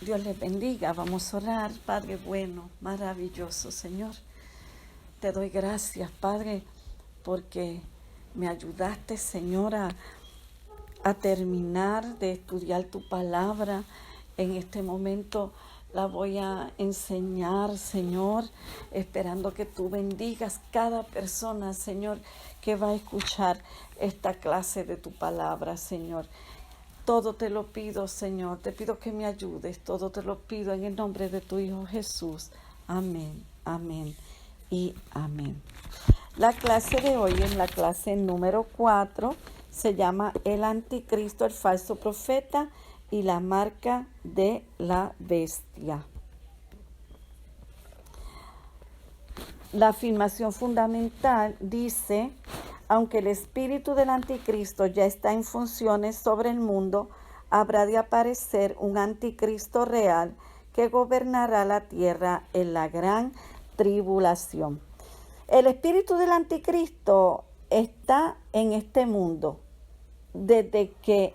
Dios les bendiga. Vamos a orar. Padre bueno, maravilloso, Señor. Te doy gracias, Padre, porque me ayudaste, Señor, a terminar de estudiar tu palabra. En este momento la voy a enseñar, Señor, esperando que tú bendigas cada persona, Señor, que va a escuchar esta clase de tu palabra, Señor. Todo te lo pido, Señor. Te pido que me ayudes. Todo te lo pido en el nombre de tu Hijo Jesús. Amén, amén y amén. La clase de hoy es la clase número 4. Se llama El Anticristo, el falso profeta y la marca de la bestia. La afirmación fundamental dice: aunque el espíritu del anticristo ya está en funciones sobre el mundo, habrá de aparecer un anticristo real que gobernará la tierra en la gran tribulación. El espíritu del anticristo está en este mundo desde que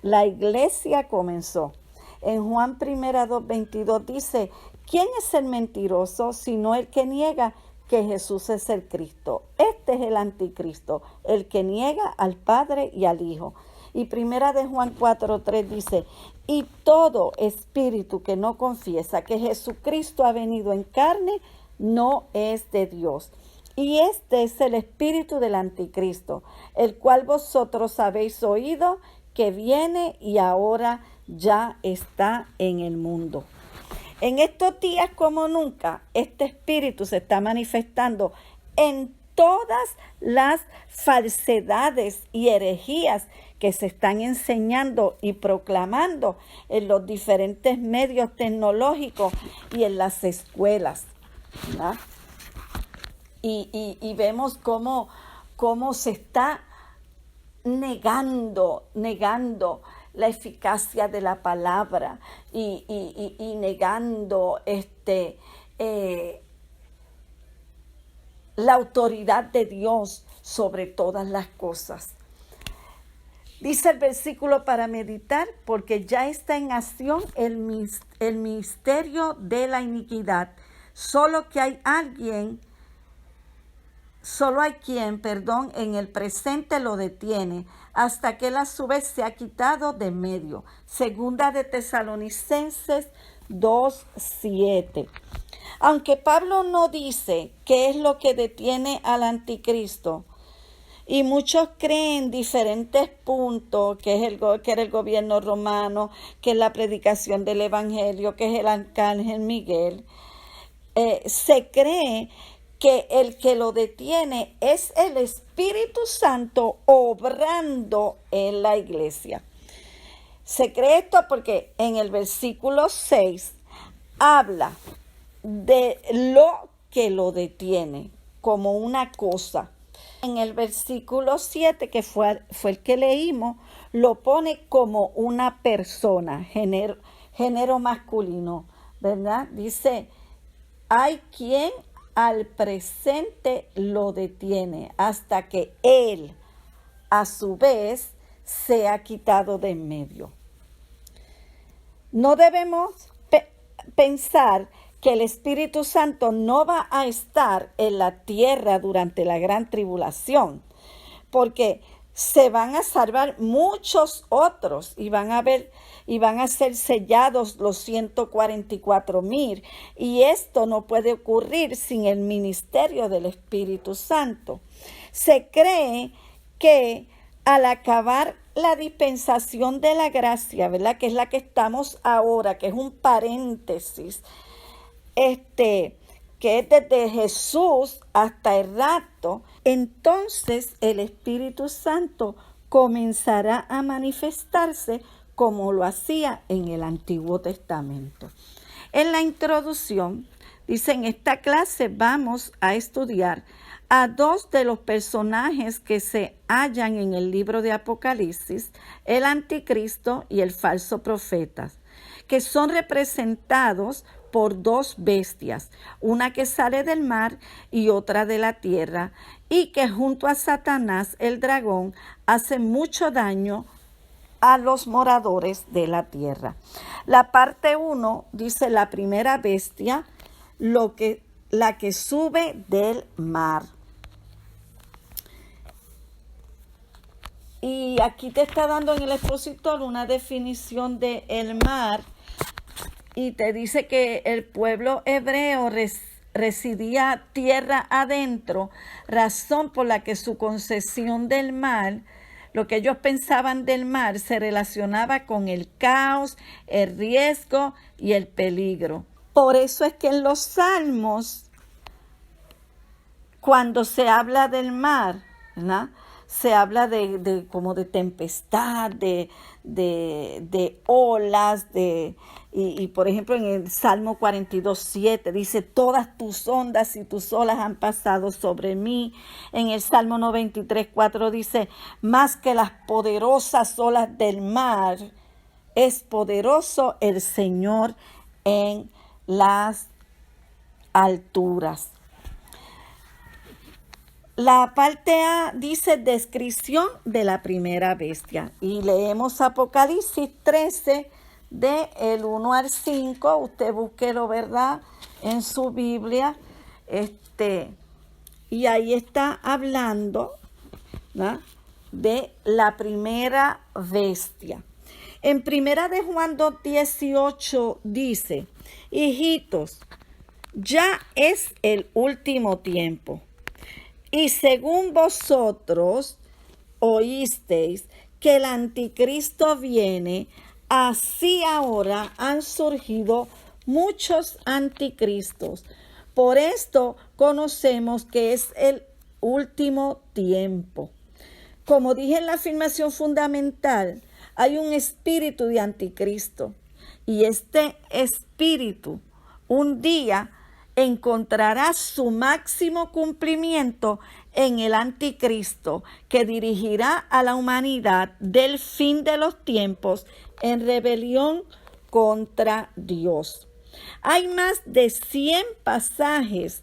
la iglesia comenzó. En Juan 1:2-22 dice: ¿quién es el mentiroso sino el que niega que Jesús es el Cristo? Este es el anticristo, el que niega al Padre y al Hijo. Y primera de Juan 4:3 dice: y todo espíritu que no confiesa que Jesucristo ha venido en carne no es de Dios. Y este es el espíritu del anticristo, el cual vosotros habéis oído que viene y ahora ya está en el mundo. En estos días como nunca, este espíritu se está manifestando en todas las falsedades y herejías que se están enseñando y proclamando en los diferentes medios tecnológicos y en las escuelas, ¿verdad? Y vemos cómo se está negando la eficacia de la palabra y negando la autoridad de Dios sobre todas las cosas. Dice el versículo para meditar: porque ya está en acción el ministerio de la iniquidad, solo hay quien en el presente lo detiene, hasta que él a su vez se ha quitado de medio. Segunda de Tesalonicenses 2:7. Aunque Pablo no dice qué es lo que detiene al anticristo, y muchos creen diferentes puntos, que era el gobierno romano, que es la predicación del evangelio, que es el arcángel Miguel, se cree que el que lo detiene es el Espíritu Santo obrando en la iglesia. Se cree esto porque en el versículo 6 habla de lo que lo detiene como una cosa. En el versículo 7, que fue el que leímos, lo pone como una persona, género masculino, ¿verdad? Dice: hay quien al presente lo detiene, hasta que él a su vez se ha quitado de en medio. No debemos pensar que el Espíritu Santo no va a estar en la tierra durante la gran tribulación, porque se van a salvar muchos otros y van a ser sellados los 144,000, y esto no puede ocurrir sin el ministerio del Espíritu Santo. Se cree que al acabar la dispensación de la gracia, ¿verdad?, que es la que estamos ahora, que es un paréntesis, que es desde Jesús hasta el rapto, entonces el Espíritu Santo comenzará a manifestarse como lo hacía en el Antiguo Testamento. En la introducción dice: en esta clase vamos a estudiar a dos de los personajes que se hallan en el libro de Apocalipsis, el anticristo y el falso profeta, que son representados por dos bestias, una que sale del mar y otra de la tierra, y que junto a Satanás, el dragón, hace mucho daño a los moradores de la tierra. La parte 1 dice la primera bestia, la que sube del mar. Y aquí te está dando en el expositor una definición de el mar y te dice que el pueblo hebreo residía tierra adentro, razón por la que su concepción del mar, lo que ellos pensaban del mar, se relacionaba con el caos, el riesgo y el peligro. Por eso es que en los Salmos, cuando se habla del mar, ¿verdad?, se habla como de tempestad, de olas, y por ejemplo en el Salmo 42:7 dice, todas tus ondas y tus olas han pasado sobre mí. En el Salmo 93:4 dice, más que las poderosas olas del mar, es poderoso el Señor en las alturas. La parte A dice descripción de la primera bestia. Y leemos Apocalipsis 13, del 1 al 5. Usted búsquelo, ¿verdad?, en su Biblia. Y ahí está hablando, ¿no?, de la primera bestia. En primera de Juan 2:18 dice, hijitos, ya es el último tiempo. Y según vosotros oísteis que el anticristo viene, así ahora han surgido muchos anticristos. Por esto conocemos que es el último tiempo. Como dije en la afirmación fundamental, hay un espíritu de anticristo. Y este espíritu un día encontrará su máximo cumplimiento en el anticristo, que dirigirá a la humanidad del fin de los tiempos en rebelión contra Dios. Hay más de 100 pasajes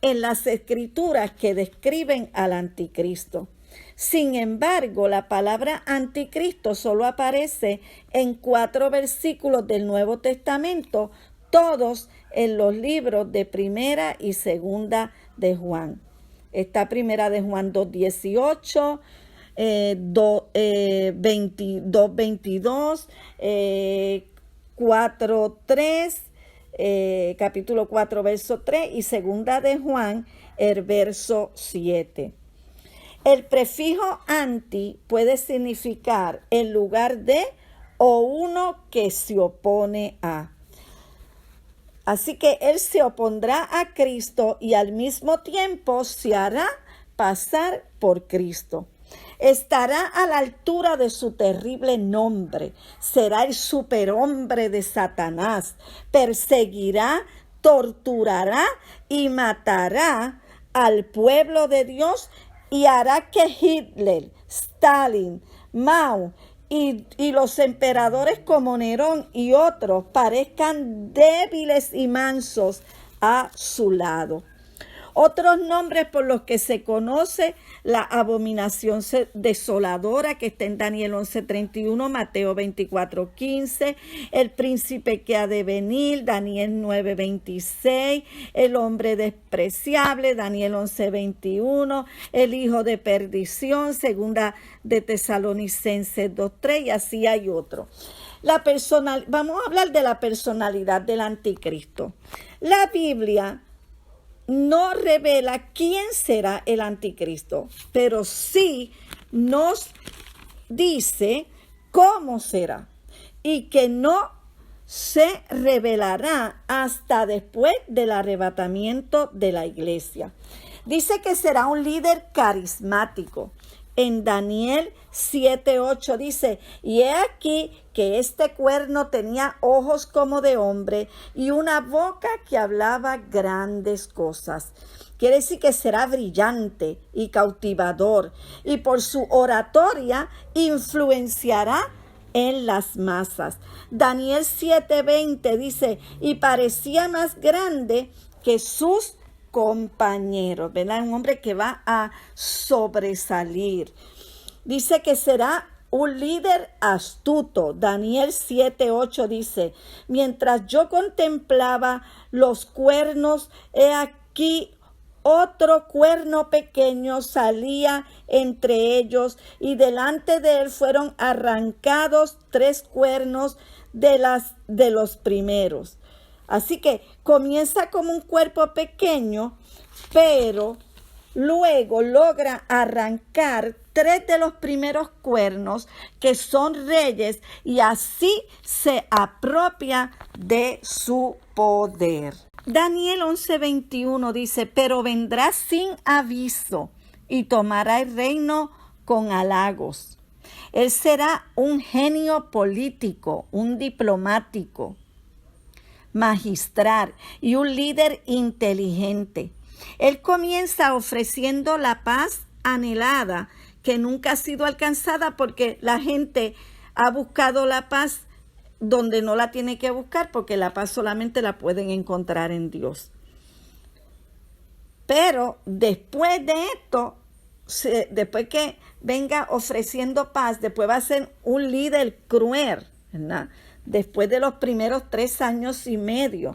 en las Escrituras que describen al anticristo. Sin embargo, la palabra anticristo solo aparece en 4 versículos del Nuevo Testamento, todos en los libros de Primera y Segunda de Juan. Está Primera de Juan 2:18, 2:22, 4:3, capítulo 4, verso 3, y Segunda de Juan, el verso 7. El prefijo anti puede significar en lugar de o uno que se opone a. Así que él se opondrá a Cristo y al mismo tiempo se hará pasar por Cristo. Estará a la altura de su terrible nombre. Será el superhombre de Satanás. Perseguirá, torturará y matará al pueblo de Dios y hará que Hitler, Stalin, Mao y los emperadores como Nerón y otros parezcan débiles y mansos a su lado. Otros nombres por los que se conoce la abominación desoladora, que está en Daniel 11:31, Mateo 24:15, el príncipe que ha de venir, Daniel 9:26, el hombre despreciable, Daniel 11:21, el hijo de perdición, segunda de Tesalonicenses 2:3, y así hay otro. Vamos a hablar de la personalidad del anticristo. La Biblia no revela quién será el anticristo, pero sí nos dice cómo será y que no se revelará hasta después del arrebatamiento de la iglesia. Dice que será un líder carismático. En Daniel 7:8 dice, y he aquí que este cuerno tenía ojos como de hombre y una boca que hablaba grandes cosas. Quiere decir que será brillante y cautivador, y por su oratoria influenciará en las masas. Daniel 7:20 dice, y parecía más grande que sus compañeros, ¿verdad? Un hombre que va a sobresalir. Dice que será un líder astuto. Daniel 7:8 dice, mientras yo contemplaba los cuernos, he aquí otro cuerno pequeño salía entre ellos, y delante de él fueron arrancados 3 cuernos de los primeros. Así que comienza como un cuerpo pequeño, pero luego logra arrancar 3 de los primeros cuernos, que son reyes, y así se apropia de su poder. Daniel 11:21 dice, pero vendrá sin aviso y tomará el reino con halagos. Él será un genio político, un diplomático, magistral y un líder inteligente. Él comienza ofreciendo la paz anhelada, que nunca ha sido alcanzada porque la gente ha buscado la paz donde no la tiene que buscar, porque la paz solamente la pueden encontrar en Dios. Pero después de esto, después que venga ofreciendo paz, después va a ser un líder cruel, ¿verdad? Después de los primeros 3 años y medio.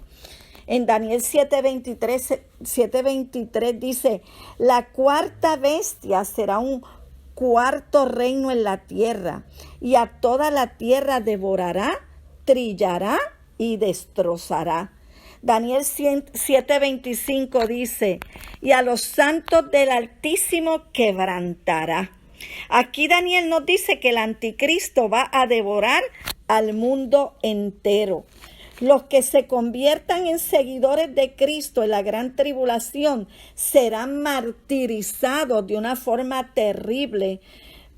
En Daniel 7:23 dice, la cuarta bestia será un cuarto reino en la tierra, y a toda la tierra devorará, trillará y destrozará. Daniel 7:25 dice, y a los santos del Altísimo quebrantará. Aquí Daniel nos dice que el anticristo va a devorar al mundo entero. Los que se conviertan en seguidores de Cristo en la gran tribulación serán martirizados de una forma terrible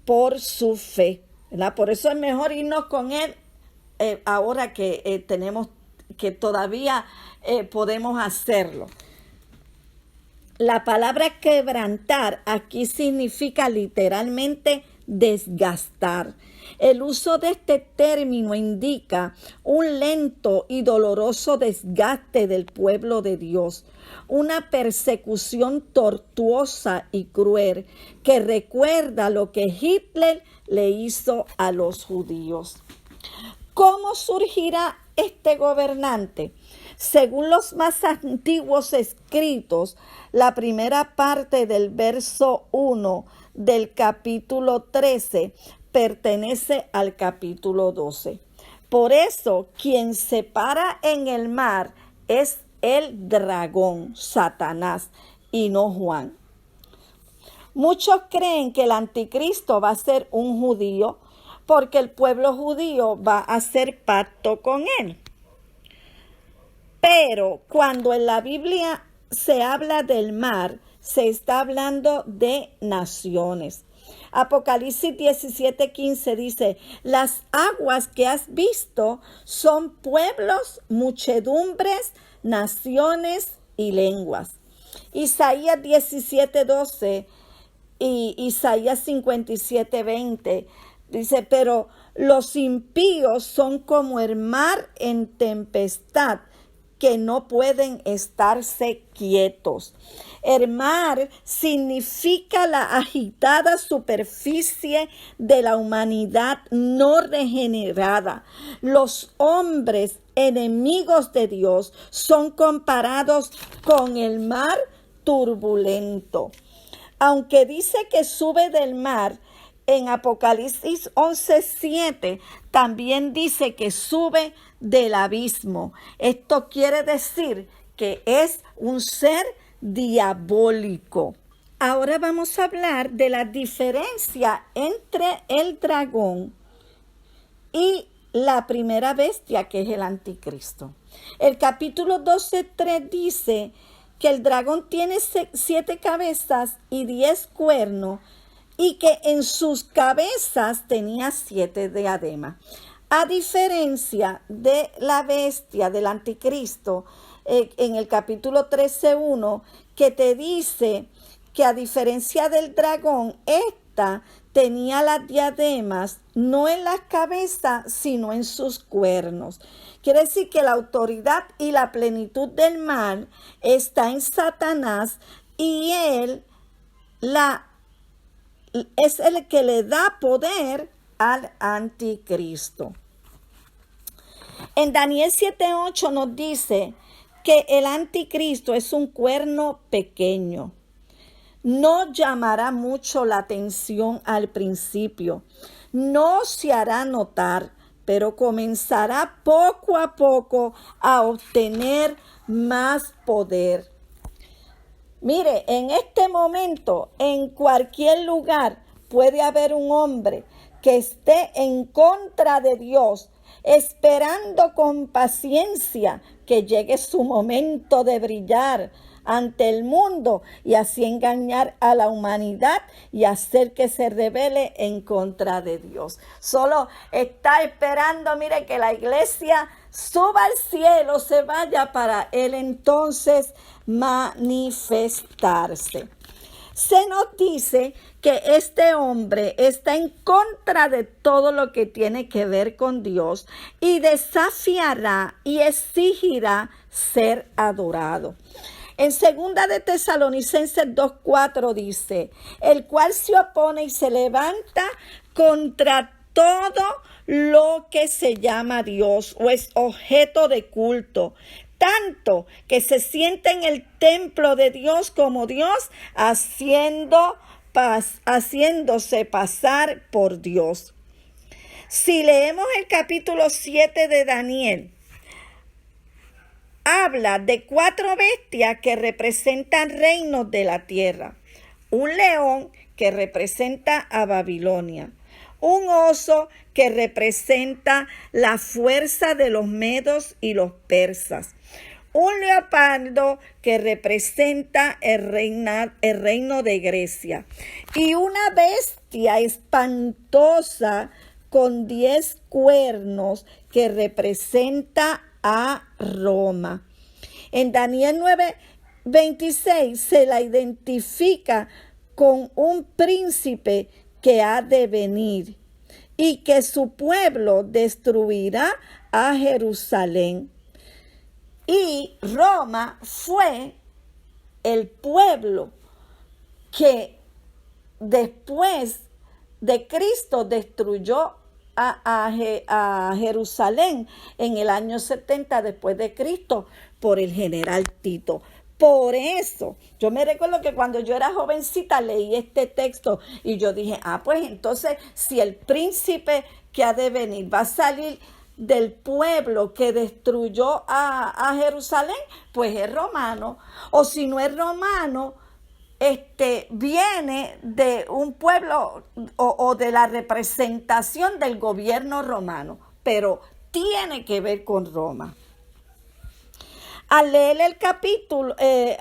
por su fe, ¿verdad? Por eso es mejor irnos con Él ahora que tenemos, que todavía podemos hacerlo. La palabra quebrantar aquí significa literalmente desgastar. El uso de este término indica un lento y doloroso desgaste del pueblo de Dios, una persecución tortuosa y cruel que recuerda lo que Hitler le hizo a los judíos. ¿Cómo surgirá este gobernante? Según los más antiguos escritos, la primera parte del verso 1 del capítulo 13 pertenece al capítulo 12. Por eso, quien se para en el mar es el dragón, Satanás, y no Juan. Muchos creen que el anticristo va a ser un judío, porque el pueblo judío va a hacer pacto con él. Pero cuando en la Biblia se habla del mar, se está hablando de naciones. Apocalipsis 17:15 dice, las aguas que has visto son pueblos, muchedumbres, naciones y lenguas. Isaías 17:12 y Isaías 57:20 dice, pero los impíos son como el mar en tempestad, que no pueden estarse quietos. El mar significa la agitada superficie de la humanidad no regenerada. Los hombres enemigos de Dios son comparados con el mar turbulento. Aunque dice que sube del mar, en Apocalipsis 11:7 también dice que sube del abismo. Esto quiere decir que es un ser diabólico. Ahora vamos a hablar de la diferencia entre el dragón y la primera bestia, que es el anticristo. El capítulo 12:3 dice que el dragón tiene 7 cabezas y 10 cuernos, y que en sus cabezas tenía 7 diademas. A diferencia de la bestia del anticristo, en el capítulo 13:1, que te dice que a diferencia del dragón, esta tenía las diademas no en las cabezas, sino en sus cuernos. Quiere decir que la autoridad y la plenitud del mal está en Satanás, y él es el que le da poder al anticristo. En Daniel 7:8 nos dice que el anticristo es un cuerno pequeño. No llamará mucho la atención al principio, no se hará notar, pero comenzará poco a poco a obtener más poder. Mire, en este momento, en cualquier lugar, puede haber un hombre que esté en contra de Dios, esperando con paciencia que llegue su momento de brillar ante el mundo y así engañar a la humanidad y hacer que se rebele en contra de Dios. Solo está esperando, mire, que la iglesia suba al cielo, se vaya para él entonces manifestarse. Se nos dice que este hombre está en contra de todo lo que tiene que ver con Dios y desafiará y exigirá ser adorado. En 2 de Tesalonicenses 2:4 dice, el cual se opone y se levanta contra todo lo que se llama Dios o es objeto de culto, tanto que se siente en el templo de Dios como Dios, haciéndose pasar por Dios. Si leemos el capítulo 7 de Daniel, habla de 4 bestias que representan reinos de la tierra. Un león que representa a Babilonia. Un oso que representa la fuerza de los medos y los persas. Un leopardo que representa el reino de Grecia. Y una bestia espantosa con 10 cuernos que representa a Roma. En Daniel 9:26 se la identifica con un príncipe que ha de venir y que su pueblo destruirá a Jerusalén. Y Roma fue el pueblo que después de Cristo destruyó a Jerusalén en el año 70 después de Cristo por el general Tito. Por eso, yo me recuerdo que cuando yo era jovencita leí este texto y yo dije, pues entonces si el príncipe que ha de venir va a salir del pueblo que destruyó a Jerusalén, pues es romano. O si no es romano, viene de un pueblo o de la representación del gobierno romano, pero tiene que ver con Roma. Al leer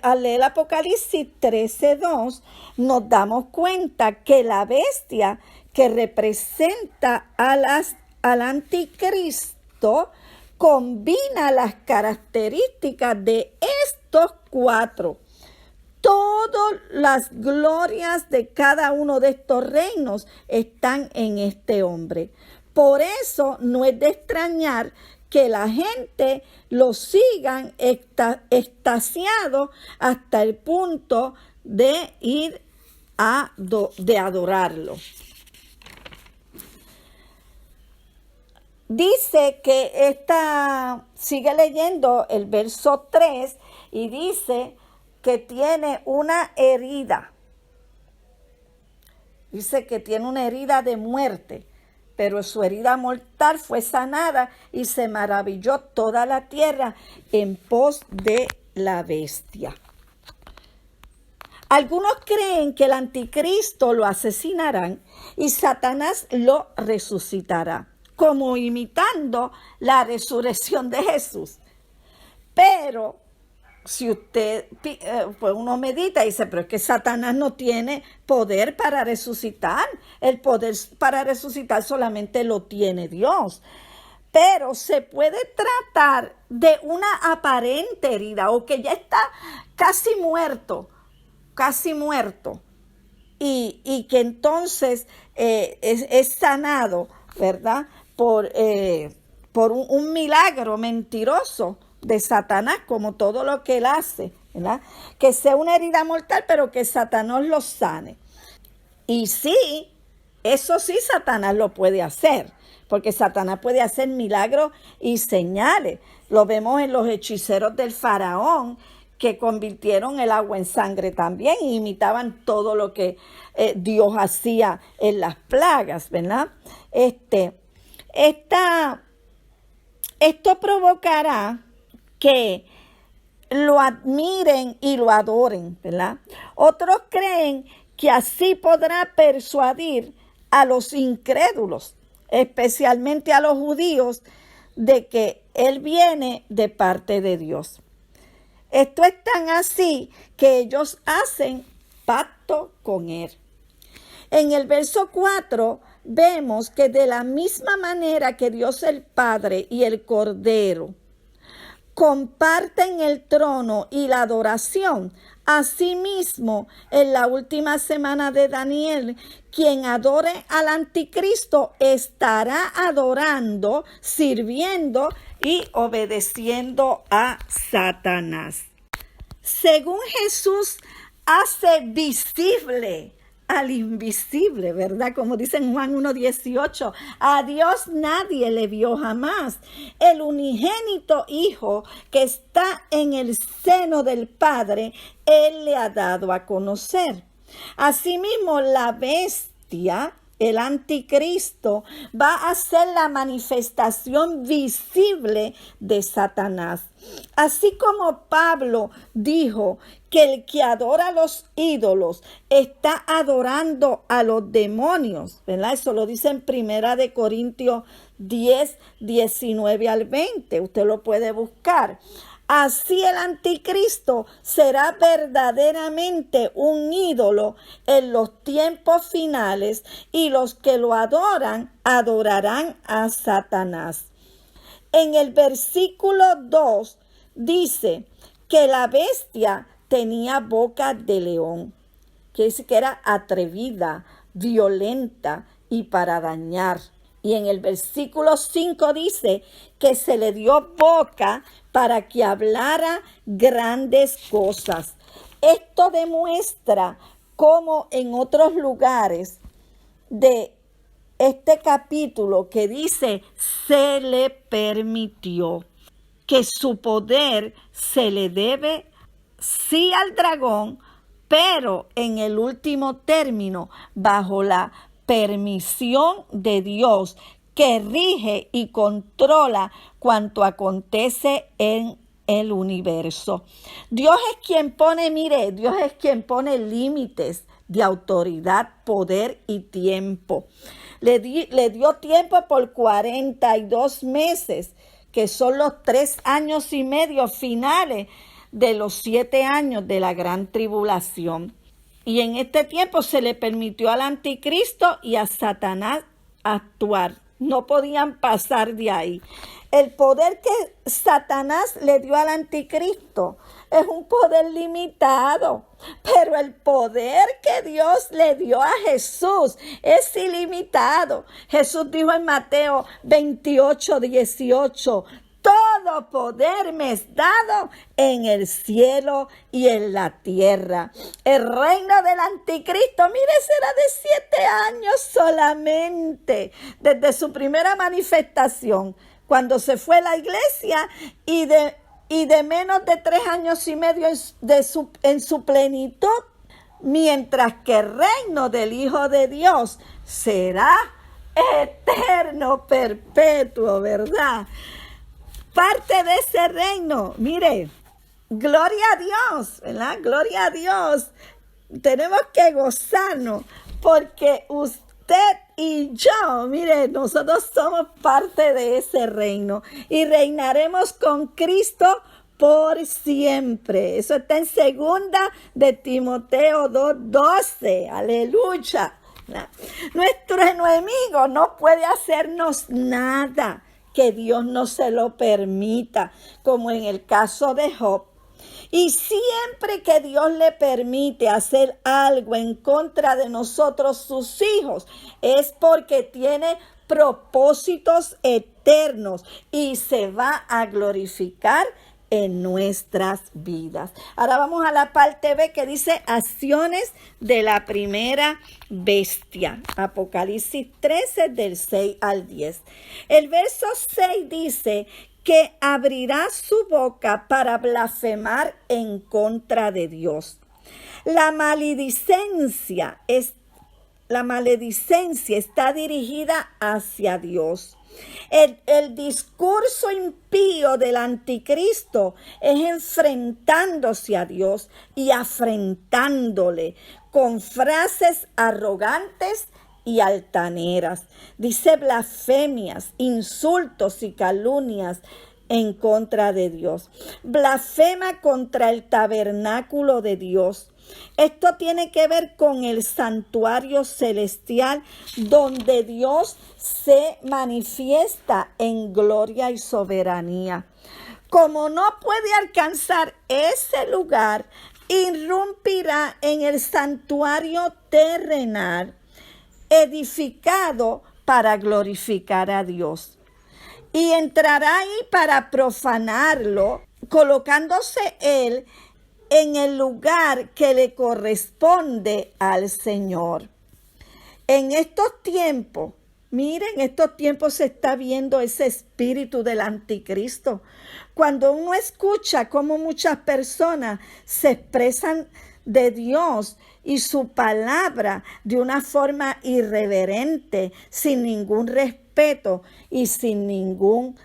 al leer Apocalipsis 13:2, nos damos cuenta que la bestia que representa al anticristo combina las características de estos 4. Todas las glorias de cada uno de estos reinos están en este hombre. Por eso no es de extrañar que la gente lo sigan extasiado hasta el punto de ir de adorarlo. Dice que sigue leyendo el verso 3 y dice que tiene una herida. Dice que tiene una herida de muerte, pero su herida mortal fue sanada y se maravilló toda la tierra en pos de la bestia. Algunos creen que el anticristo lo asesinarán y Satanás lo resucitará, como imitando la resurrección de Jesús. Pero si usted, pues uno medita y dice, pero es que Satanás no tiene poder para resucitar. El poder para resucitar solamente lo tiene Dios. Pero se puede tratar de una aparente herida o que ya está casi muerto. Y que entonces es sanado, ¿verdad? Por un milagro mentiroso de Satanás, como todo lo que él hace, ¿verdad? Que sea una herida mortal, pero que Satanás lo sane. Y sí, Eso sí, Satanás lo puede hacer, porque Satanás puede hacer milagros y señales. Lo vemos en los hechiceros del faraón, que convirtieron el agua en sangre también y imitaban todo lo que Dios hacía en las plagas, ¿verdad? Esto provocará que lo admiren y lo adoren, ¿verdad? Otros creen que así podrá persuadir a los incrédulos, especialmente a los judíos, de que Él viene de parte de Dios. Esto es tan así que ellos hacen pacto con Él. En el verso 4 vemos que de la misma manera que Dios el Padre y el Cordero comparten el trono y la adoración, asimismo, en la última semana de Daniel, quien adore al anticristo estará adorando, sirviendo y obedeciendo a Satanás. Según Jesús hace visible al invisible, ¿verdad? Como dice en Juan 1:18, a Dios nadie le vio jamás. El unigénito Hijo que está en el seno del Padre, Él le ha dado a conocer. Asimismo, la bestia, el anticristo, va a ser la manifestación visible de Satanás. Así como Pablo dijo que el que adora a los ídolos está adorando a los demonios, ¿verdad? Eso lo dice en 1 Corintios 10, 19 al 20. Usted lo puede buscar. Así el anticristo será verdaderamente un ídolo en los tiempos finales y los que lo adoran, adorarán a Satanás. En el versículo 2 dice que la bestia tenía boca de león, que dice que era atrevida, violenta y para dañar. Y en el versículo 5 dice que se le dio boca para que hablara grandes cosas. Esto demuestra cómo en otros lugares de este capítulo que dice se le permitió, que su poder se le debe sí al dragón, pero en el último término bajo la permisión de Dios, que rige y controla cuanto acontece en el universo. Dios es quien pone, Dios es quien pone límites de autoridad, poder y tiempo. Le dio tiempo por 42 meses, que son los 3 años y medio finales de los 7 años de la gran tribulación. Y en este tiempo se le permitió al anticristo y a Satanás actuar. No podían pasar de ahí. El poder que Satanás le dio al anticristo es un poder limitado, pero el poder que Dios le dio a Jesús es ilimitado. Jesús dijo en Mateo 28:18, todo poder me es dado en el cielo y en la tierra. El reino del anticristo, será de 7 años solamente, desde su primera manifestación, cuando se fue a la iglesia, y de menos de 3 años y medio en su plenitud, mientras que el reino del Hijo de Dios será eterno, perpetuo, ¿verdad? Parte de ese reino, gloria a Dios, ¿verdad? Gloria a Dios. Tenemos que gozarnos porque usted y yo, nosotros somos parte de ese reino y reinaremos con Cristo por siempre. Eso está en 2 de Timoteo 2:12. Aleluya. Nuestro enemigo no puede hacernos nada que Dios no se lo permita, como en el caso de Job. Y siempre que Dios le permite hacer algo en contra de nosotros, sus hijos, es porque tiene propósitos eternos y se va a glorificar en nuestras vidas. Ahora vamos a la parte B que dice acciones de la primera bestia. Apocalipsis 13 del 6 al 10. El verso 6 dice que abrirá su boca para blasfemar en contra de Dios. La maledicencia está dirigida hacia Dios. El discurso impío del anticristo es enfrentándose a Dios y afrentándole con frases arrogantes y altaneras. Dice blasfemias, insultos y calumnias en contra de Dios. Blasfema contra el tabernáculo de Dios. Esto tiene que ver con el santuario celestial donde Dios se manifiesta en gloria y soberanía. Como no puede alcanzar ese lugar, irrumpirá en el santuario terrenal edificado para glorificar a Dios. Y entrará ahí para profanarlo, colocándose él en el lugar que le corresponde al Señor. En estos tiempos, miren, en estos tiempos se está viendo ese espíritu del anticristo. Cuando uno escucha cómo muchas personas se expresan de Dios y su palabra de una forma irreverente, sin ningún respeto y sin ningún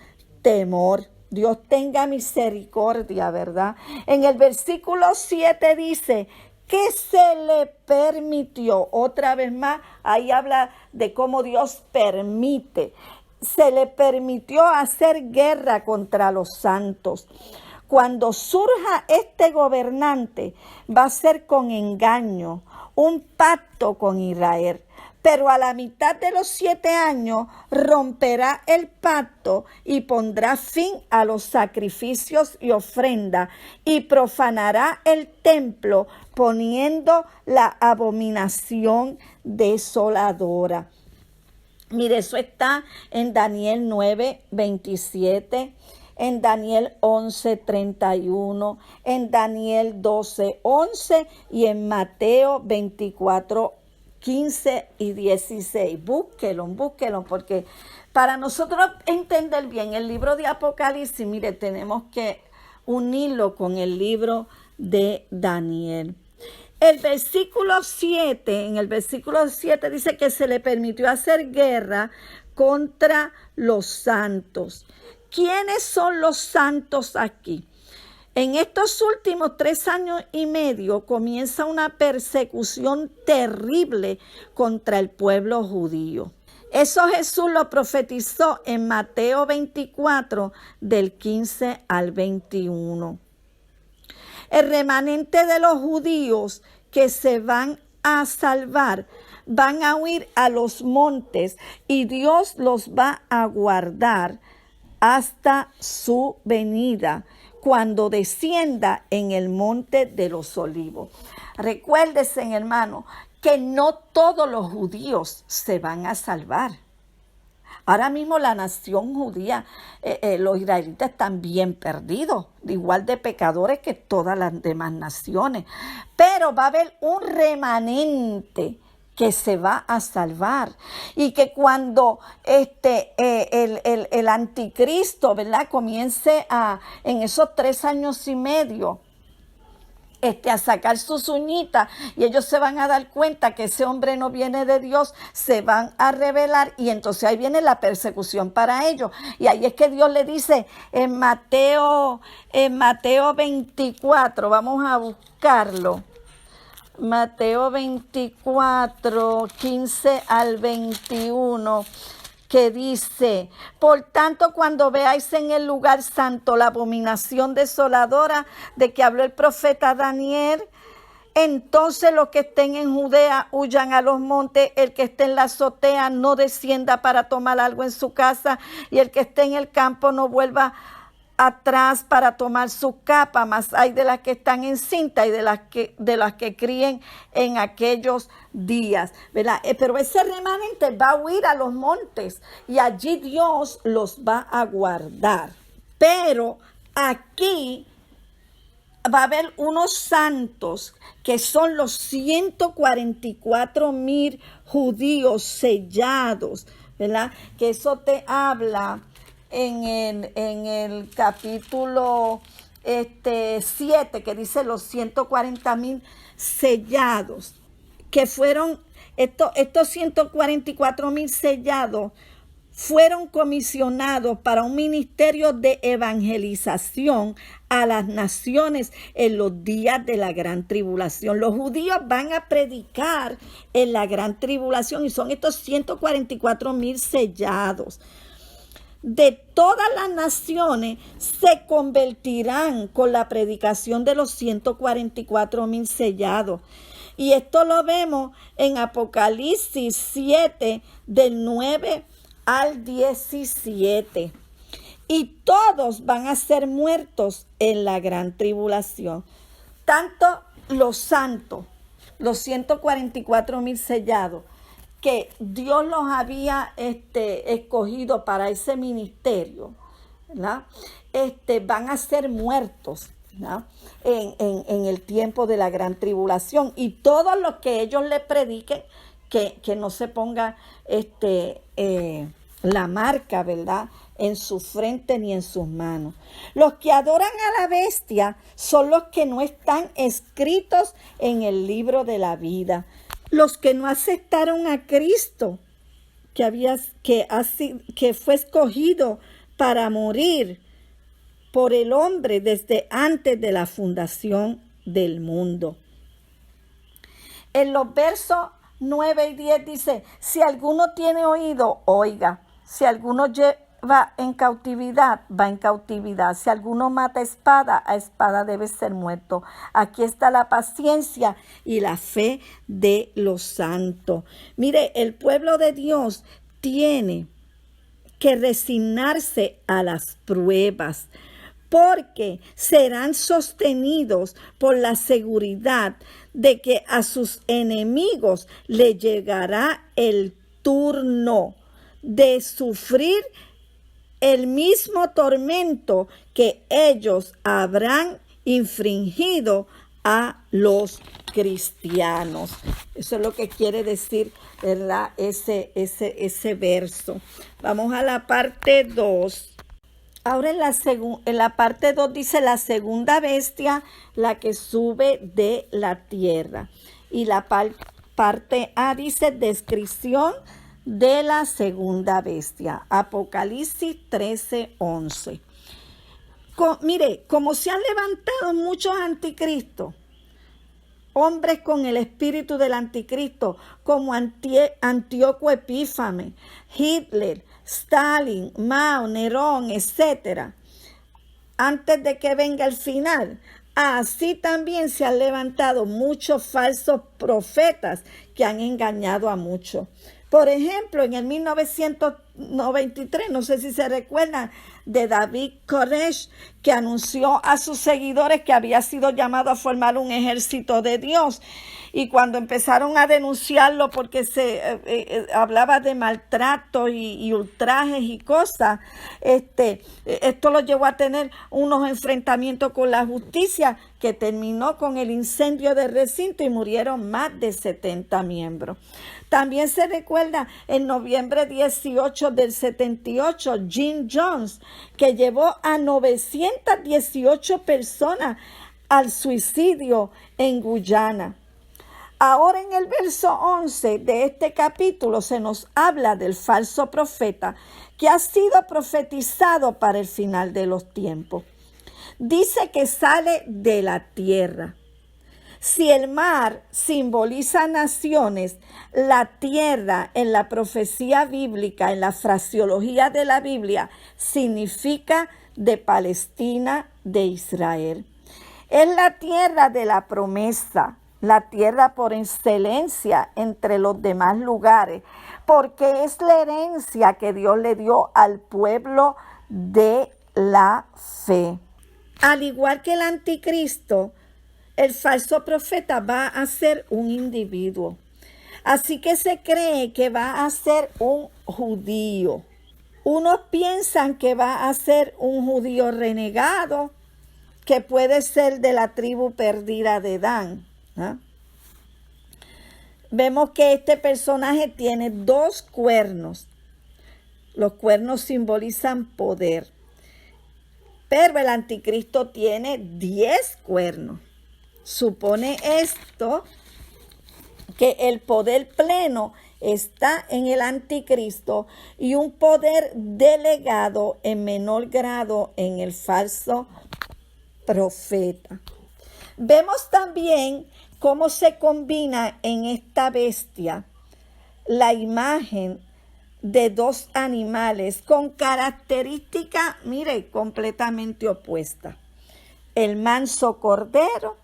temor. Dios tenga misericordia, ¿verdad? En el versículo 7 dice que se le permitió, otra vez más, ahí habla de cómo Dios permite. Se le permitió hacer guerra contra los santos. Cuando surja este gobernante, va a ser con engaño, un pacto con Israel. Pero a la mitad de los 7 años romperá el pacto y pondrá fin a los sacrificios y ofrendas y profanará el templo poniendo la abominación desoladora. Mire, eso está en Daniel 9, 27. En Daniel 11, 31, en Daniel 12, 11 y en Mateo 24, 15 y 16. Búsquelo, porque para nosotros entender bien el libro de Apocalipsis, mire, tenemos que unirlo con el libro de Daniel. En el versículo 7 dice que se le permitió hacer guerra contra los santos. ¿Quiénes son los santos aquí? En estos últimos 3 años y medio comienza una persecución terrible contra el pueblo judío. Eso Jesús lo profetizó en Mateo 24, del 15 al 21. El remanente de los judíos que se van a salvar van a huir a los montes y Dios los va a guardar hasta su venida, cuando descienda en el monte de los olivos. Recuérdese, hermano, que no todos los judíos se van a salvar. Ahora mismo la nación judía, los israelitas están bien perdidos, igual de pecadores que todas las demás naciones. Pero va a haber un remanente que se va a salvar y que cuando el anticristo, ¿verdad?, comience en esos 3 años y medio a sacar sus uñitas y ellos se van a dar cuenta que ese hombre no viene de Dios, se van a rebelar y entonces ahí viene la persecución para ellos. Y ahí es que Dios le dice en Mateo 24, vamos a buscarlo. Mateo 24, 15 al 21, que dice: por tanto, cuando veáis en el lugar santo la abominación desoladora de que habló el profeta Daniel, entonces los que estén en Judea huyan a los montes, el que esté en la azotea no descienda para tomar algo en su casa, y el que esté en el campo no vuelva atrás para tomar su capa, mas hay de las que están encintas y de las que críen en aquellos días, ¿verdad? Pero ese remanente va a huir a los montes y allí Dios los va a guardar. Pero aquí va a haber unos santos que son los 144,000 judíos sellados, ¿verdad? Que eso te habla en el capítulo 7, que dice los 140,000 sellados, que fueron estos 144,000 sellados, fueron comisionados para un ministerio de evangelización a las naciones en los días de la gran tribulación. Los judíos van a predicar en la gran tribulación y son estos 144,000 sellados. De todas las naciones se convertirán con la predicación de los 144,000 sellados. Y esto lo vemos en Apocalipsis 7, del 9 al 17. Y todos van a ser muertos en la gran tribulación. Tanto los santos, los 144,000 sellados, que Dios los había escogido para ese ministerio, ¿verdad? Van a ser muertos, ¿verdad? En el tiempo de la gran tribulación. Y todos los que ellos le prediquen, que no se ponga la marca, ¿verdad?, en su frente ni en sus manos. Los que adoran a la bestia son los que no están escritos en el libro de la vida. Los que no aceptaron a Cristo, que fue escogido para morir por el hombre desde antes de la fundación del mundo. En los versos 9 y 10 dice: si alguno tiene oído, oiga. Si alguno va en cautividad, va en cautividad. Si alguno mata a espada debe ser muerto. Aquí está la paciencia y la fe de los santos. Mire, el pueblo de Dios tiene que resignarse a las pruebas, porque serán sostenidos por la seguridad de que a sus enemigos le llegará el turno de sufrir el mismo tormento que ellos habrán infringido a los cristianos. Eso es lo que quiere decir, ¿verdad?, ese verso. Vamos a la parte 2. Ahora en la parte 2 dice: la segunda bestia, la que sube de la tierra. Y la parte A dice: descripción de la segunda bestia. Apocalipsis 13:11. Mire, como se han levantado muchos anticristos, hombres con el espíritu del anticristo, como Antíoco Epífanes, Hitler, Stalin, Mao, Nerón, etc., antes de que venga el final, así también se han levantado muchos falsos profetas que han engañado a muchos. Por ejemplo, en el 1993, no sé si se recuerdan, de David Koresh, que anunció a sus seguidores que había sido llamado a formar un ejército de Dios. Y cuando empezaron a denunciarlo porque se hablaba de maltrato y ultrajes y cosas, esto lo llevó a tener unos enfrentamientos con la justicia que terminó con el incendio del recinto y murieron más de 70 miembros. También se recuerda en noviembre 18 del 78, Jim Jones, que llevó a 918 personas al suicidio en Guyana. Ahora en el verso 11 de este capítulo se nos habla del falso profeta que ha sido profetizado para el final de los tiempos. Dice que sale de la tierra. Si el mar simboliza naciones, la tierra en la profecía bíblica, en la fraseología de la Biblia, significa de Palestina, de Israel. Es la tierra de la promesa, la tierra por excelencia entre los demás lugares, porque es la herencia que Dios le dio al pueblo de la fe. Al igual que el anticristo, el falso profeta va a ser un individuo. Así que se cree que va a ser un judío Unos piensan que va a ser un judío renegado, que puede ser de la tribu perdida de Dan, ¿ah? Vemos que este personaje tiene 2 cuernos. Los cuernos simbolizan poder. Pero el anticristo tiene 10 cuernos. Supone esto que el poder pleno está en el anticristo y un poder delegado en menor grado en el falso profeta. Vemos también cómo se combina en esta bestia la imagen de 2 animales con características, mire, completamente opuestas. El manso cordero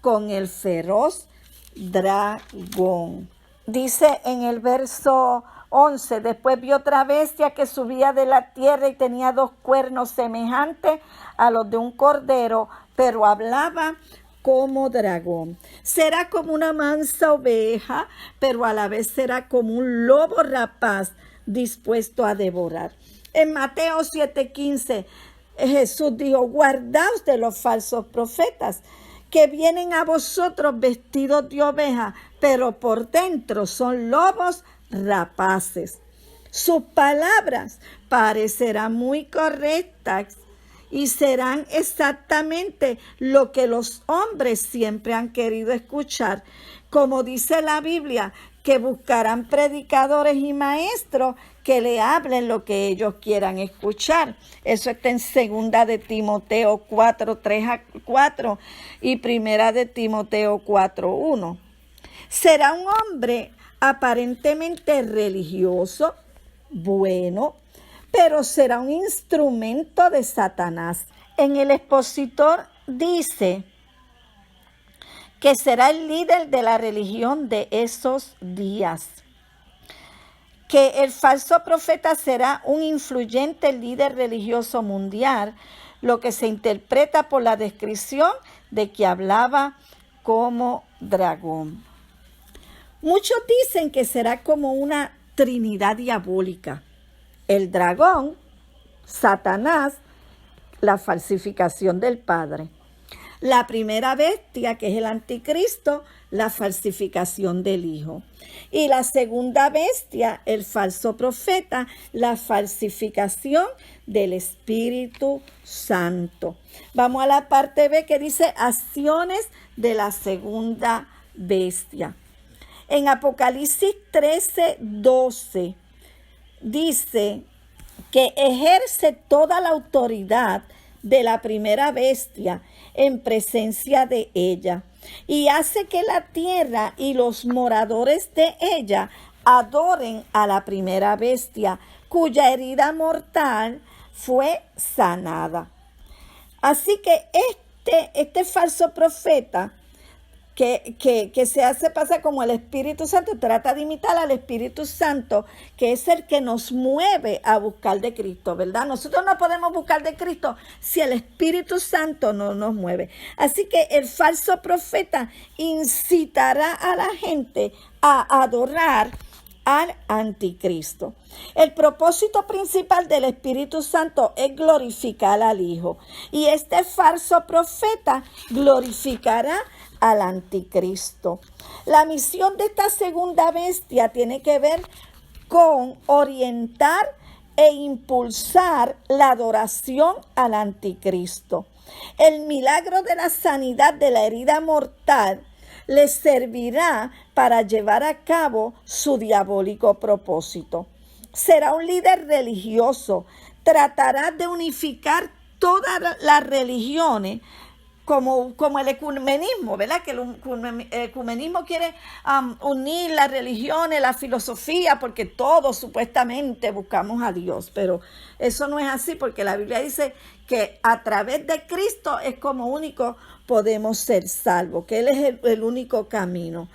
con el feroz dragón. Dice en el verso 11, después vi otra bestia que subía de la tierra y tenía 2 cuernos semejantes a los de un cordero, pero hablaba como dragón. Será como una mansa oveja, pero a la vez será como un lobo rapaz dispuesto a devorar. En Mateo 7:15, Jesús dijo, guardaos de los falsos profetas, que vienen a vosotros vestidos de oveja, pero por dentro son lobos rapaces. Sus palabras parecerán muy correctas y serán exactamente lo que los hombres siempre han querido escuchar. Como dice la Biblia, que buscarán predicadores y maestros que le hablen lo que ellos quieran escuchar. Eso está en 2 de Timoteo 4:3-4 y 1 de Timoteo 4:1. Será un hombre aparentemente religioso, bueno, pero será un instrumento de Satanás. En el expositor dice que será el líder de la religión de esos días, que el falso profeta será un influyente líder religioso mundial, lo que se interpreta por la descripción de que hablaba como dragón. Muchos dicen que será como una trinidad diabólica. El dragón, Satanás, la falsificación del Padre. La primera bestia, que es el anticristo, la falsificación del Hijo. Y la segunda bestia, el falso profeta, la falsificación del Espíritu Santo. Vamos a la parte B que dice acciones de la segunda bestia. En Apocalipsis 13:12 dice que ejerce toda la autoridad de la primera bestia en presencia de ella y hace que la tierra y los moradores de ella adoren a la primera bestia, cuya herida mortal fue sanada. Así que este falso profeta que se hace pasar como el Espíritu Santo, trata de imitar al Espíritu Santo, que es el que nos mueve a buscar de Cristo, ¿verdad? Nosotros no podemos buscar de Cristo si el Espíritu Santo no nos mueve. Así que el falso profeta incitará a la gente a adorar al anticristo. El propósito principal del Espíritu Santo es glorificar al Hijo, y este falso profeta glorificará al anticristo. La misión de esta segunda bestia tiene que ver con orientar e impulsar la adoración al anticristo. El milagro de la sanidad de la herida mortal les servirá para llevar a cabo su diabólico propósito. Será un líder religioso, tratará de unificar todas las religiones, como el ecumenismo, ¿verdad? Que el ecumenismo quiere unir las religiones, la filosofía, porque todos supuestamente buscamos a Dios, pero eso no es así, porque la Biblia dice que a través de Cristo es como único podemos ser salvos, que Él es el único camino.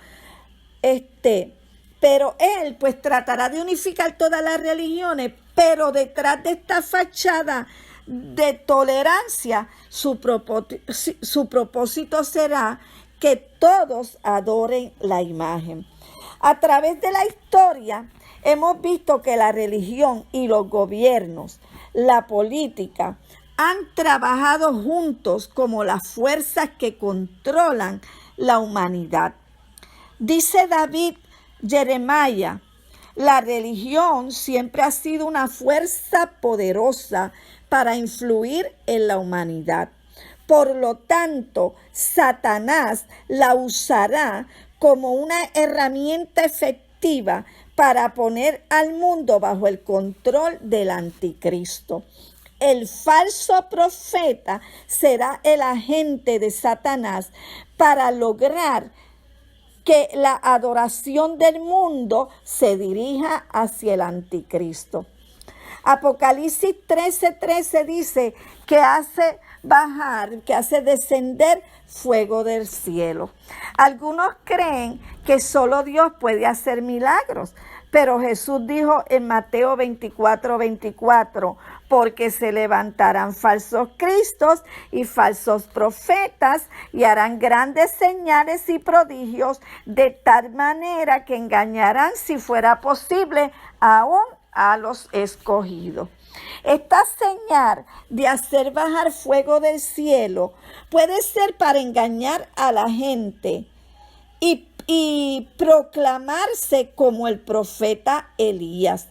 Pero Él pues tratará de unificar todas las religiones, pero detrás de esta fachada de tolerancia, su propósito será que todos adoren la imagen. A través de la historia, hemos visto que la religión y los gobiernos, la política, han trabajado juntos como las fuerzas que controlan la humanidad. Dice David Jeremiah, la religión siempre ha sido una fuerza poderosa para influir en la humanidad. Por lo tanto, Satanás la usará como una herramienta efectiva para poner al mundo bajo el control del anticristo. El falso profeta será el agente de Satanás para lograr que la adoración del mundo se dirija hacia el anticristo. Apocalipsis 13:13 dice que hace bajar, que hace descender fuego del cielo. Algunos creen que solo Dios puede hacer milagros, pero Jesús dijo en Mateo 24:24, porque se levantarán falsos cristos y falsos profetas y harán grandes señales y prodigios de tal manera que engañarán, si fuera posible, aún a los escogidos. Esta señal de hacer bajar fuego del cielo puede ser para engañar a la gente y proclamarse como el profeta Elías,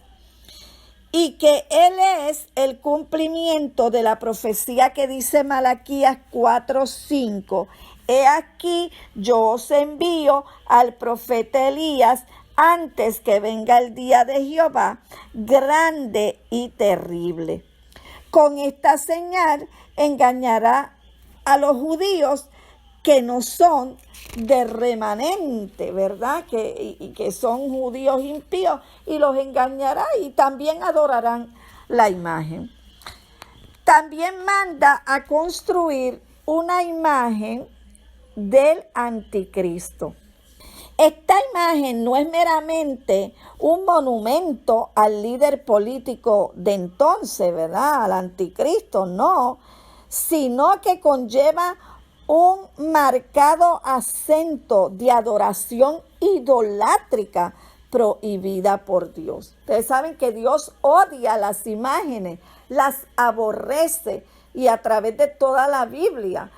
y que él es el cumplimiento de la profecía que dice Malaquías 4:5. He aquí, yo os envío al profeta Elías antes que venga el día de Jehová, grande y terrible. Con esta señal engañará a los judíos que no son de remanente, ¿verdad? Que son judíos impíos, y los engañará y también adorarán la imagen. También manda a construir una imagen del anticristo. Esta imagen no es meramente un monumento al líder político de entonces, ¿verdad? Al anticristo, no, sino que conlleva un marcado acento de adoración idolátrica prohibida por Dios. Ustedes saben que Dios odia las imágenes, las aborrece, y a través de toda la Biblia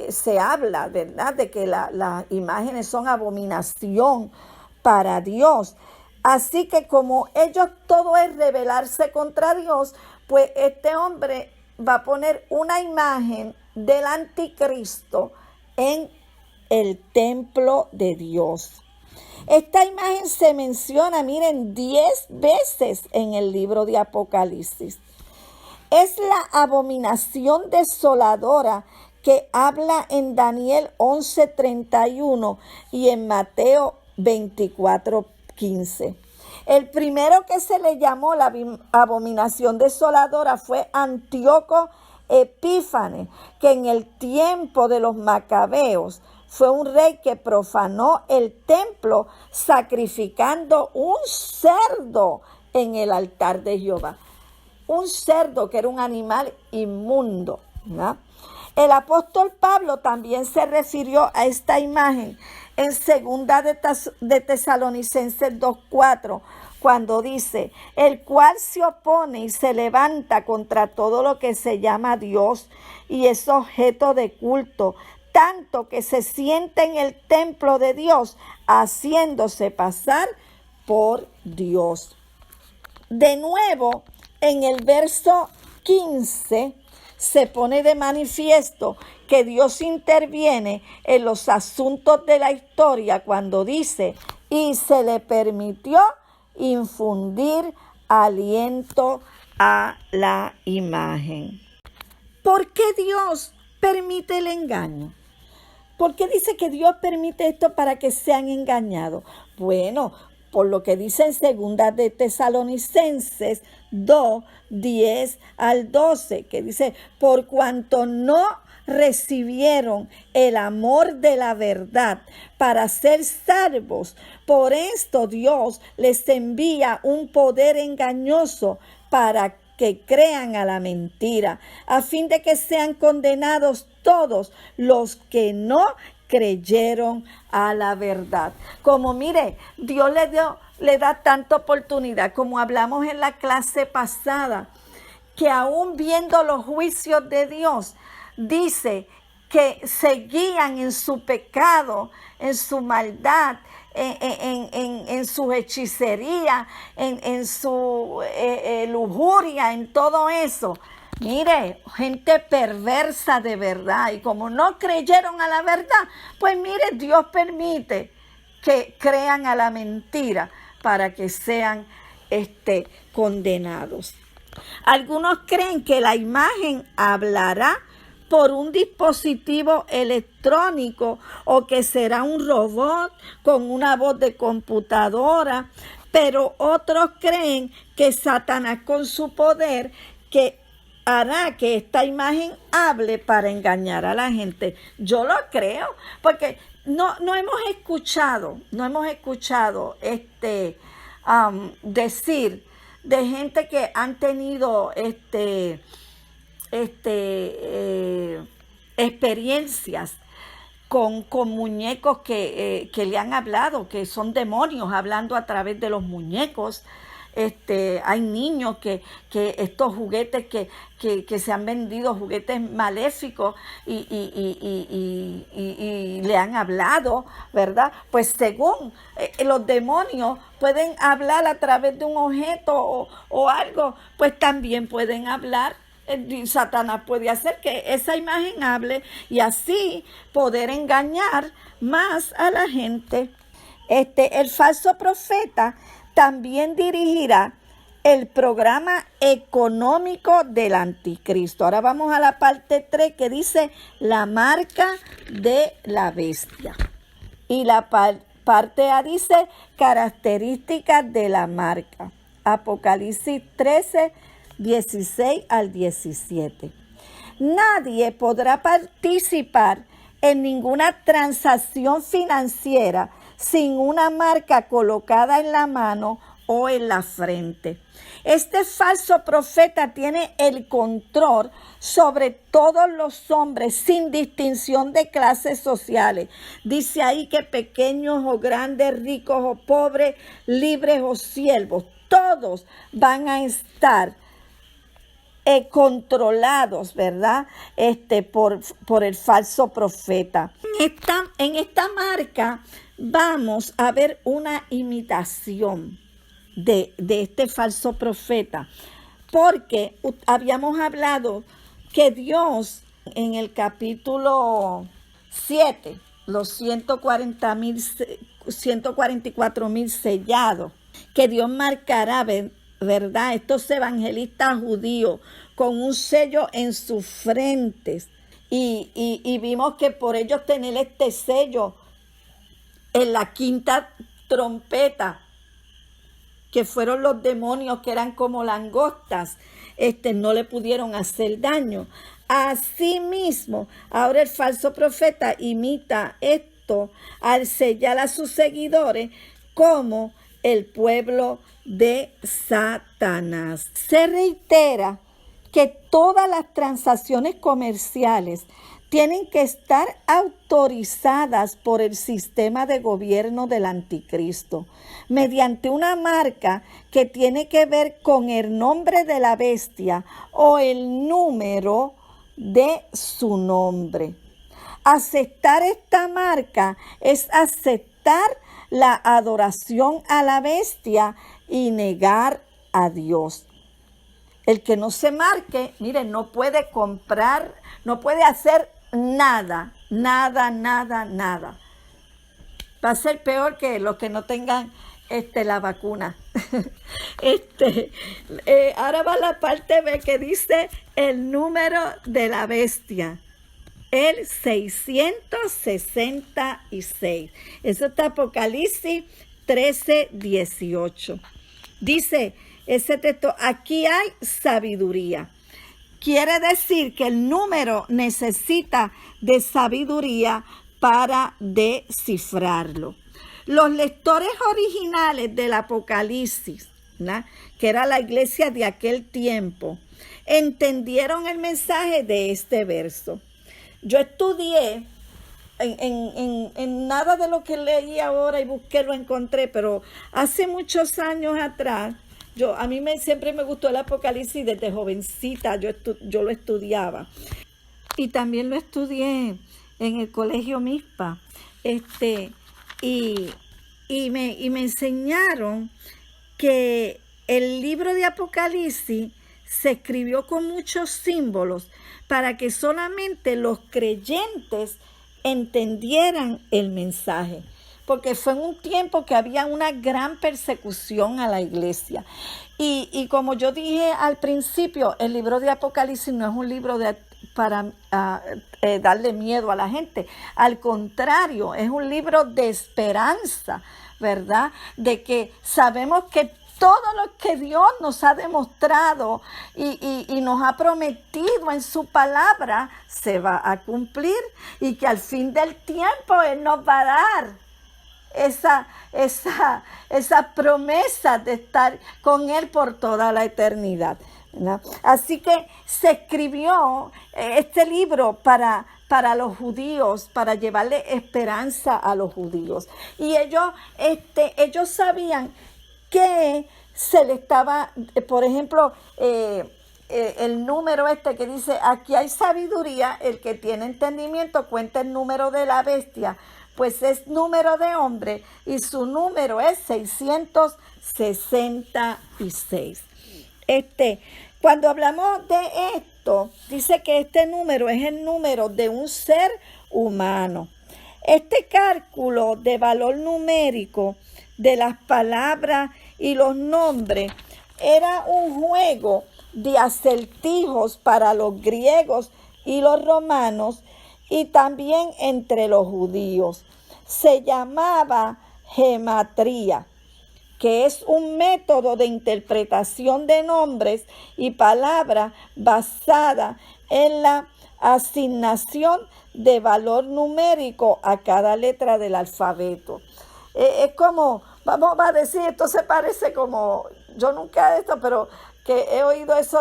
se habla, ¿verdad?, de que las imágenes son abominación para Dios. Así que como ellos todo es rebelarse contra Dios, pues este hombre va a poner una imagen del anticristo en el templo de Dios. Esta imagen se menciona, miren, 10 veces en el libro de Apocalipsis. Es la abominación desoladora que habla en Daniel 11:31 y en Mateo 24:15. El primero que se le llamó la abominación desoladora fue Antíoco Epífanes, que en el tiempo de los macabeos fue un rey que profanó el templo sacrificando un cerdo en el altar de Jehová. Un cerdo que era un animal inmundo, ¿no? El apóstol Pablo también se refirió a esta imagen en 2 de Tesalonicenses 2:4, cuando dice, el cual se opone y se levanta contra todo lo que se llama Dios y es objeto de culto, tanto que se sienta en el templo de Dios, haciéndose pasar por Dios. De nuevo, en el verso 15 se pone de manifiesto que Dios interviene en los asuntos de la historia cuando dice, y se le permitió infundir aliento a la imagen. ¿Por qué Dios permite el engaño? ¿Por qué dice que Dios permite esto para que sean engañados? Bueno, por lo que dice en 2 de Tesalonicenses 2, 10 al 12, que dice, por cuanto no recibieron el amor de la verdad para ser salvos, por esto Dios les envía un poder engañoso para que crean a la mentira, a fin de que sean condenados todos los que no creyeron a la verdad. Como mire, Dios le dio le da tanta oportunidad, como hablamos en la clase pasada, que aún viendo los juicios de Dios, dice que se guían en su pecado, en su maldad, en su hechicería, en su lujuria, en todo eso. Mire, gente perversa de verdad, y como no creyeron a la verdad, pues mire, Dios permite que crean a la mentira para que sean condenados. Algunos creen que la imagen hablará por un dispositivo electrónico o que será un robot con una voz de computadora, pero otros creen que Satanás con su poder que hará que esta imagen hable para engañar a la gente. Yo lo creo, porque no hemos escuchado decir de gente que han tenido experiencias con muñecos que le han hablado, que son demonios hablando a través de los muñecos. Hay niños que estos juguetes que se han vendido, juguetes maléficos, y le han hablado, ¿verdad? Pues según los demonios pueden hablar a través de un objeto o algo, pues también pueden hablar. Satanás puede hacer que esa imagen hable y así poder engañar más a la gente. El falso profeta también dirigirá el programa económico del anticristo. Ahora vamos a la parte 3 que dice la marca de la bestia. Y la parte A dice características de la marca. Apocalipsis 13, 16 al 17. Nadie podrá participar en ninguna transacción financiera sin una marca colocada en la mano o en la frente. Este falso profeta tiene el control sobre todos los hombres sin distinción de clases sociales. Dice ahí que pequeños o grandes, ricos o pobres, libres o siervos, todos van a estar controlados, ¿verdad? Por el falso profeta. En esta marca vamos a ver una imitación de este falso profeta, porque habíamos hablado que Dios en el capítulo 7, los 144,000 sellados, que Dios marcará, ¿verdad? Estos evangelistas judíos con un sello en sus frentes, y vimos que por ellos tener este sello en la quinta trompeta, que fueron los demonios que eran como langostas, no le pudieron hacer daño. Asimismo, ahora el falso profeta imita esto al sellar a sus seguidores como el pueblo de Satanás. Se reitera que todas las transacciones comerciales tienen que estar autorizadas por el sistema de gobierno del anticristo mediante una marca que tiene que ver con el nombre de la bestia o el número de su nombre. Aceptar esta marca es aceptar la adoración a la bestia y negar a Dios. El que no se marque, miren, no puede comprar, no puede hacer nada. Va a ser peor que los que no tengan la vacuna. Ahora va la parte B que dice el número de la bestia. El 666. Eso está Apocalipsis 13, 18. Dice ese texto, aquí hay sabiduría. Quiere decir que el número necesita de sabiduría para descifrarlo. Los lectores originales del Apocalipsis, ¿no?, que era la iglesia de aquel tiempo, entendieron el mensaje de este verso. Yo estudié en nada de lo que leí ahora y busqué lo encontré, pero hace muchos años atrás, siempre me gustó el Apocalipsis desde jovencita, yo lo estudiaba. Y también lo estudié en el colegio Mispa. Y, me enseñaron que el libro de Apocalipsis se escribió con muchos símbolos para que solamente los creyentes entendieran el mensaje, porque fue en un tiempo que había una gran persecución a la iglesia. Y como yo dije al principio, el libro de Apocalipsis no es un libro para darle miedo a la gente. Al contrario, es un libro de esperanza, ¿verdad? De que sabemos que todo lo que Dios nos ha demostrado y nos ha prometido en su palabra se va a cumplir, y que al fin del tiempo Él nos va a dar esa promesa de estar con Él por toda la eternidad, ¿no? Así que se escribió este libro para los judíos, para llevarle esperanza a los judíos. Y ellos sabían que se le estaba, por ejemplo, el número que dice, aquí hay sabiduría, el que tiene entendimiento cuenta el número de la bestia, pues es número de hombre y su número es 666. Cuando hablamos de esto, dice que este número es el número de un ser humano. Este cálculo de valor numérico de las palabras y los nombres era un juego de acertijos para los griegos y los romanos, y también entre los judíos. Se llamaba gematría, que es un método de interpretación de nombres y palabras basada en la asignación de valor numérico a cada letra del alfabeto. Es como, vamos a decir, esto se parece como, yo nunca he pero que he oído eso,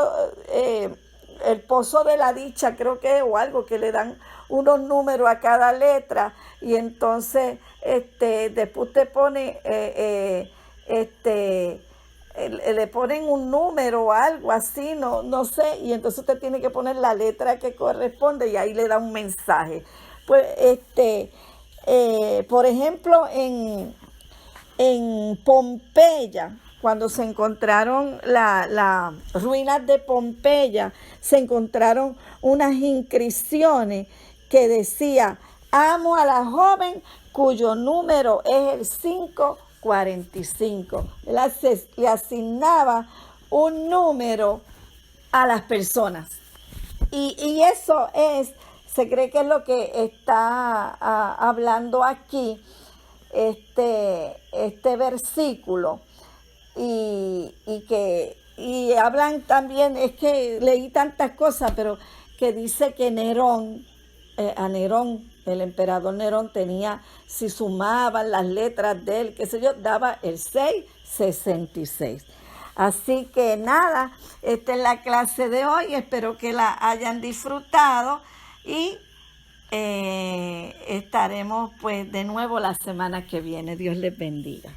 el pozo de la dicha, creo que, o algo, que le dan unos números a cada letra, y entonces después te pone le ponen un número o algo así, no sé, y entonces usted tiene que poner la letra que corresponde y ahí le da un mensaje. Pues por ejemplo, en Pompeya, cuando se encontraron las ruinas de Pompeya, se encontraron unas inscripciones que decía: amo a la joven cuyo número es el 545. Le asignaba un número a las personas. Y eso se cree que es lo que está hablando aquí este versículo. Y hablan también, es que leí tantas cosas, pero que dice que Nerón, el emperador Nerón tenía, si sumaban las letras de él, qué sé yo, daba el 666. Así que nada, esta es la clase de hoy, espero que la hayan disfrutado y estaremos pues de nuevo la semana que viene. Dios les bendiga.